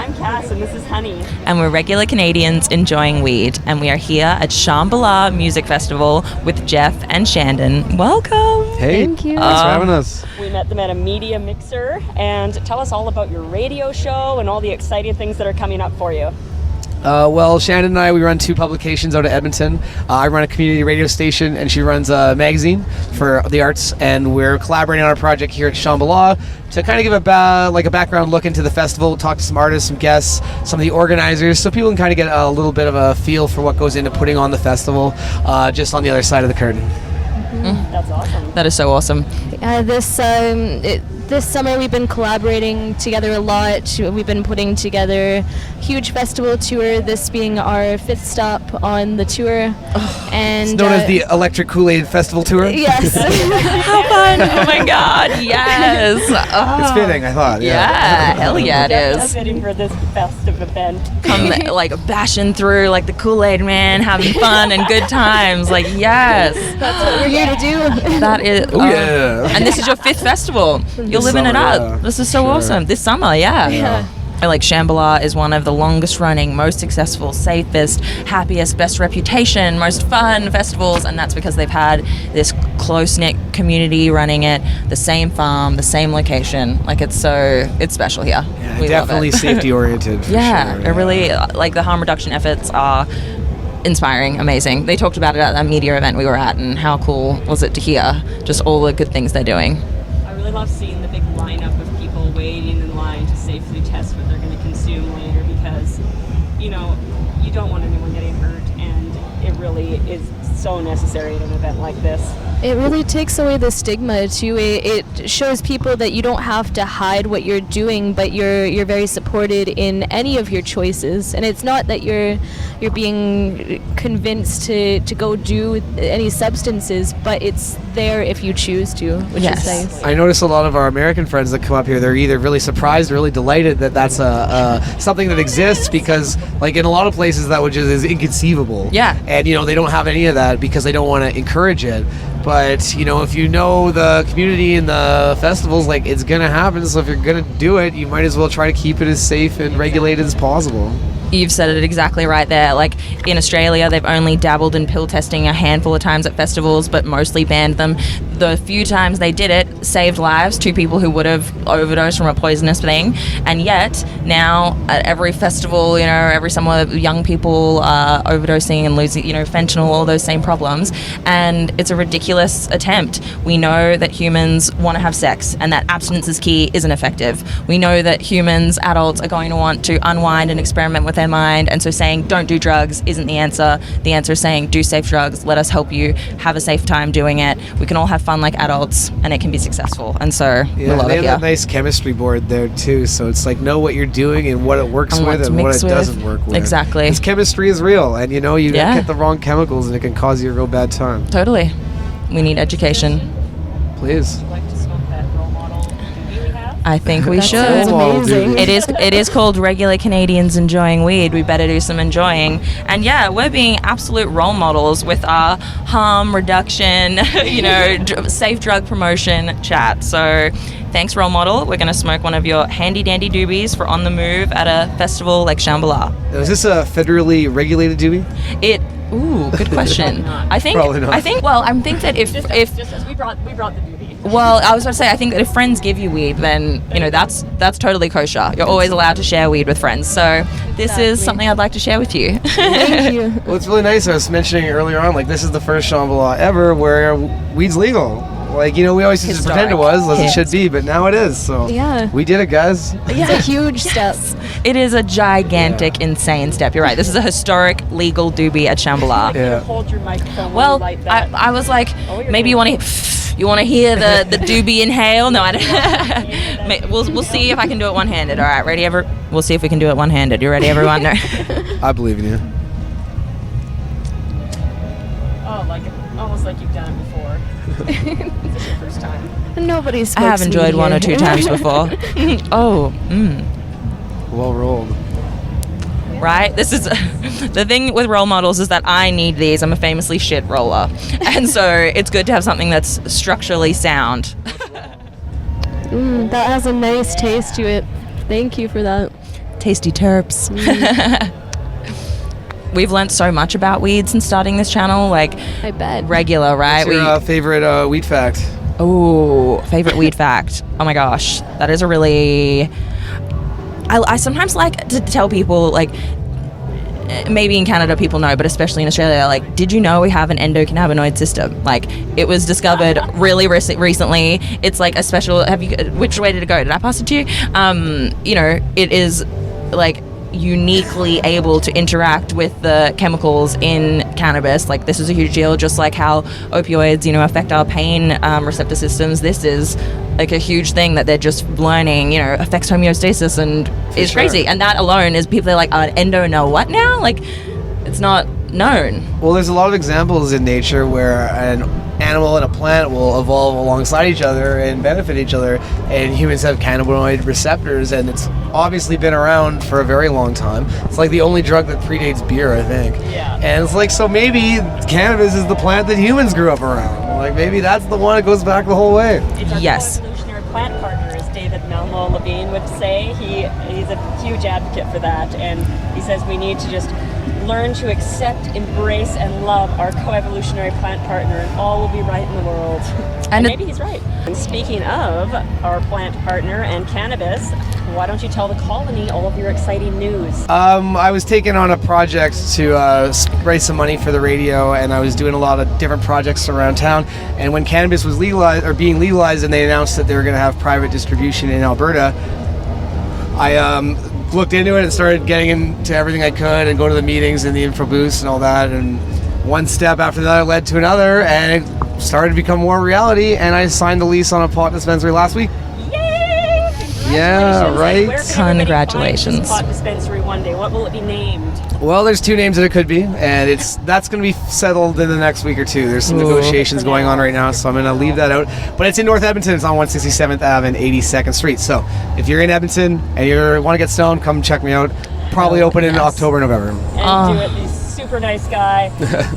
I'm Kass, and this is Honey. And we're regular Canadians enjoying weed. And we are here at Shambhala Music Festival with Jeff and Chandon. Welcome. Hey, thank you. Thanks for having us. We met them at a media mixer, and tell us all about your radio show and all the exciting things that are coming up for you. Well, Shannon and I, we run 2 publications out of Edmonton. I run a community radio station, and she runs a magazine for the arts, and we're collaborating on our project here at Shambhala to kind of give a background look into the festival, talk to some artists, some guests, some of the organizers, so people can kind of get a little bit of a feel for what goes into putting on the festival, just on the other side of the curtain. That's awesome. That is so awesome. This summer we've been collaborating together a lot. We've been putting together a huge festival tour, this being our 5th stop on the tour. And It's known as the Electric Kool-Aid Festival Tour. Yes. How fun. Oh my God. Yes. It's fitting, I thought. Yeah, hell yeah, it That's is. fitting for this festive event. Come like bashing through like the Kool-Aid man, having fun and good times. Like, yes. That's what we're here to do. That is. Oh, yeah. And this is your 5th festival. You're This living it summer, up. yeah. This is so Sure. awesome. This summer, yeah. Yeah. I like Shambhala is one of the longest running, most successful, safest, happiest, best reputation, most fun festivals, and that's because they've had this close-knit community running it, the same farm, the same location. Like it's special here. Yeah, We love definitely it. safety oriented. Yeah, sure. it really, like the harm reduction efforts are inspiring, amazing. They talked about it at that media event we were at, and how cool was it to hear just all the good things they're doing. I really love seeing the big lineup of people waiting in line to safely test what they're going to consume later, because, you don't want anyone getting hurt, and it really is so necessary at an event like this. It really takes away the stigma too. It shows people that you don't have to hide what you're doing, but you're very supported in any of your choices. And it's not that you're being convinced to go do any substances, but it's there if you choose to, which Yes. is nice. I notice a lot of our American friends that come up here, they're either really surprised or really delighted that that's something that exists, because like in a lot of places that would just is inconceivable. Yeah. And they don't have any of that because they don't want to encourage it. But if you know the community and the festivals, like it's gonna happen. So if you're gonna do it, you might as well try to keep it as safe and regulated as possible. You've said it exactly right there. Like in Australia, they've only dabbled in pill testing a handful of times at festivals, but mostly banned them. The few times they did it saved lives to people who would have overdosed from a poisonous thing. And yet now at every festival, every summer, young people are overdosing and losing, fentanyl, all those same problems. And it's a ridiculous attempt. We know that humans want to have sex, and that abstinence is key isn't effective. We know that humans, adults, are going to want to unwind and experiment with their mind, and so saying don't do drugs isn't the answer. The answer is saying do safe drugs, let us help you, have a safe time doing it. We can all have fun like adults, and it can be successful, and so we Yeah, love they it have here. that nice chemistry board there too, so it's like know what you're doing and what it works And what with to and what mix it with. doesn't work with. Exactly. Because chemistry is real, and you Yeah. get the wrong chemicals and it can cause you a real bad time. Totally. We need education. Please. Would you like to smoke that role model doobie we have? I think we That should. sounds amazing. It is called Regular Canadians Enjoying Weed. We better do some enjoying. And yeah, we're being absolute role models with our harm reduction, safe drug promotion chat. So thanks, role model. We're going to smoke one of your handy dandy doobies for on the move at a festival like Shambhala. Is this a federally regulated doobie? Ooh, good question. I think Probably not. I think that if Just as we brought the doobie. well, I was about to say, I think that if friends give you weed, then that's totally kosher. You're always allowed to share weed with friends. So this is Exactly. something I'd like to share with you. Thank you. Well, it's really nice. I was mentioning earlier on, like this is the first Shambhala ever where weed's legal. Like we always used to pretend it was, as it should be, but now it is. So Yeah. we did it, guys. It's a huge step. It is a gigantic, insane step. You're right. This is a historic, legal doobie at Shambhala. Yeah. Hold your microphone when Well, you light that. I was like, you're maybe you want to hear the doobie inhale? No, I don't. We'll see if I can do it one-handed. All right, ready? We'll see if we can do it one-handed. You ready, everyone? No. I believe in you. Almost like you've done it before. Is this your first time? Nobody's. I have enjoyed one or two times before. Oh, Well rolled. right? This is the thing with role models is that I need these. I'm a famously shit roller. And so it's good to have something that's structurally sound. That has a nice taste to it. Thank you for that. Tasty terps. We've learnt so much about weeds since starting this channel. Like, I bet. regular, right? What's your favorite weed fact? Favorite weed fact. Oh my gosh, that is a really. I sometimes like to tell people, like, maybe in Canada people know, but especially in Australia, like, did you know we have an endocannabinoid system? Like, it was discovered really recently. It's like a special. Which way did it go? Did I pass it to you? You know, it is like uniquely able to interact with the chemicals in cannabis. Like, this is a huge deal, just like how opioids, you know, affect our pain receptor systems. This is like a huge thing that they're just learning, you know, affects homeostasis, and is crazy. And that alone is, people are like, endo know what now? Like, it's not known. Well, there's a lot of examples in nature where an animal and a plant will evolve alongside each other and benefit each other, and humans have cannabinoid receptors, and it's obviously been around for a very long time. It's like the only drug that predates beer, I think. Yeah. And it's like, so maybe cannabis is the plant that humans grew up around. Like, maybe that's the one that goes back the whole way. It's our Yes. coevolutionary plant partner, as David Melmo Levine would say. He's a huge advocate for that, and he says we need to just learn to accept, embrace, and love our coevolutionary plant partner, and all will be right in the world. And maybe he's right. And speaking of our plant partner and cannabis, why don't you tell the colony all of your exciting news? I was taking on a project to raise some money for the radio, and I was doing a lot of different projects around town. And when cannabis was legalized, or being legalized, and they announced that they were going to have private distribution in Alberta, I looked into it and started getting into everything I could and go to the meetings and the info booths and all that. And one step after that led to another, and it started to become more reality. And I signed the lease on a pot dispensary last week. Yay! Yeah, right. Where can everybody Congratulations. find this pot dispensary one day? What will it be named? Well, there's two names that it could be, and that's going to be settled in the next week or two. There's some negotiations going on right now, so I'm going to leave that out. But it's in North Edmonton. It's on 167th Ave and 82nd Street. So if you're in Edmonton and you want to get stoned, come check me out. Probably open in October, November. And do it. He's a super nice guy.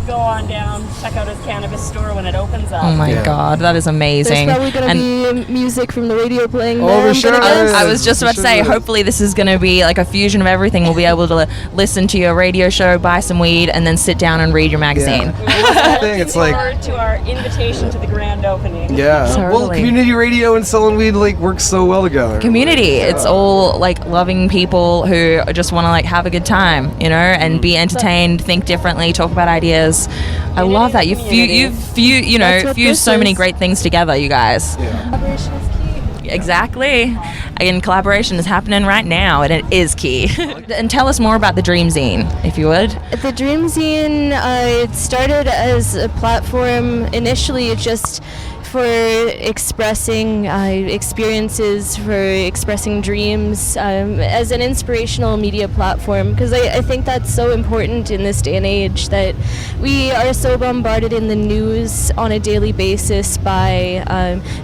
Go on down, check out his cannabis store when it opens up. Oh my God, that is amazing. There's probably going to be music from the radio playing Oh, there. for sure. I was just about to say, Sure. hopefully this is going to be like a fusion of everything. We'll be able to listen to your radio show, buy some weed, and then sit down and read your magazine. Yeah. Well, that's the thing. It's like, Forward to our invitation to the grand opening. yeah. Well, Totally. community radio and selling weed like works so well together. Community. It's all like loving people who just want to like have a good time, you know, and be entertained, think differently, talk about ideas. I love that. You've That's what fused this so many is. great things together, you guys. Collaboration is key. Exactly. And collaboration is happening right now, and it is key. And tell us more about the Dream Zine, if you would. The Dream Zine, it started as a platform initially just for expressing experiences, for expressing dreams, as an inspirational media platform, because I think that's so important in this day and age, that we are so bombarded in the news on a daily basis by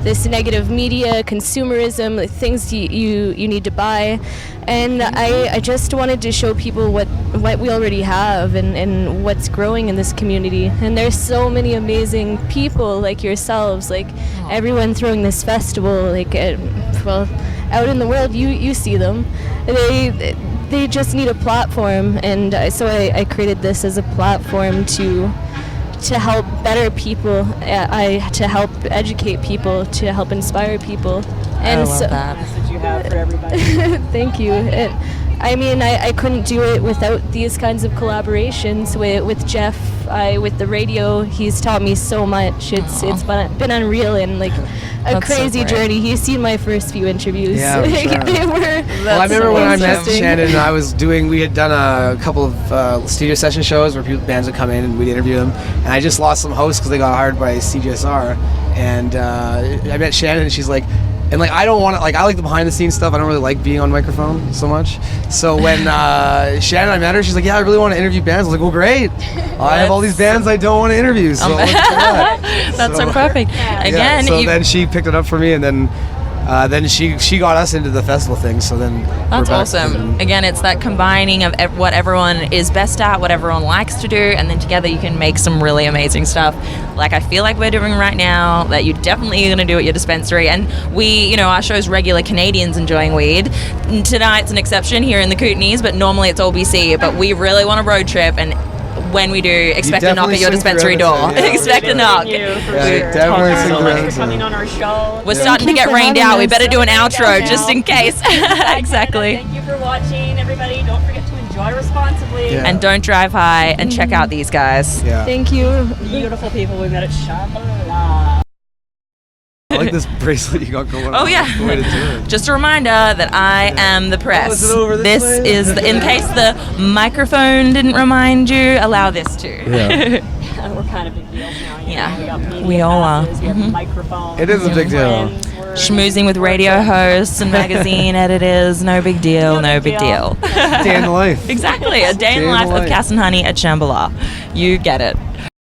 this negative media, consumerism, the things you need to buy. And I just wanted to show people what we already have and what's growing in this community. And there's so many amazing people like yourselves, like everyone throwing this festival, like, out in the world, you see them. They just need a platform, and so I created this as a platform to help better people, to help educate people, to help inspire people. And I love that. Message you have for everybody. Thank you. I couldn't do it without these kinds of collaborations with Jeff, with the radio. He's taught me so much. It's been unreal, and like a That's so crazy great. journey. He's seen my first few interviews. Yeah, for sure. They were. Well, I remember when I met interesting. Shannon, we had done a couple of studio session shows where bands would come in and we'd interview them. And I just lost some hosts because they got hired by CJSR. And I met Shannon, and she's like, and like, I don't want to, like, I like the behind the scenes stuff. I don't really like being on microphone so much. So when Shannon, I met her, she's like, yeah, I really want to interview bands. I was like, well, great. I have all these bands I don't want to interview. So let's do that. That's so perfect. Again, So you, then she picked it up for me, and then then she got us into the festival thing. So then That's we're back. awesome. Again, it's that combining of what everyone is best at, what everyone likes to do, and then together you can make some really amazing stuff. Like I feel like we're doing right now, that you're definitely going to do at your dispensary. And we, our show's regular Canadians enjoying weed. Tonight's an exception here in the Kootenays, but normally it's all BC. But we really want a road trip, and when we do, expect a knock at your dispensary door. Expect a knock. Thank you for Yeah, sure. definitely Thank you so much sing for coming on our show. We're starting to Thank get you for rained having out. We us. better do an outro Now. just in case. Exactly. Thank you for watching, everybody. Don't forget to enjoy responsibly. Yeah. And don't drive high, and check out these guys. Yeah. Thank you. Beautiful people we met at Shambhala. I like this bracelet you got going on. Oh, yeah. That's the way to do it. Just a reminder that I am the press. is it over this way? is, in case the microphone didn't remind you, allow this to. Yeah. We're kind of big deals now. Yeah. We got media We all are. passes, we have microphones. It is a big deal. friends, we're- Schmoozing with radio hosts and magazine editors, no big deal, no big deal. Day in the life. Exactly, a day in the life of Kass and Honey at Shambhala. You get it.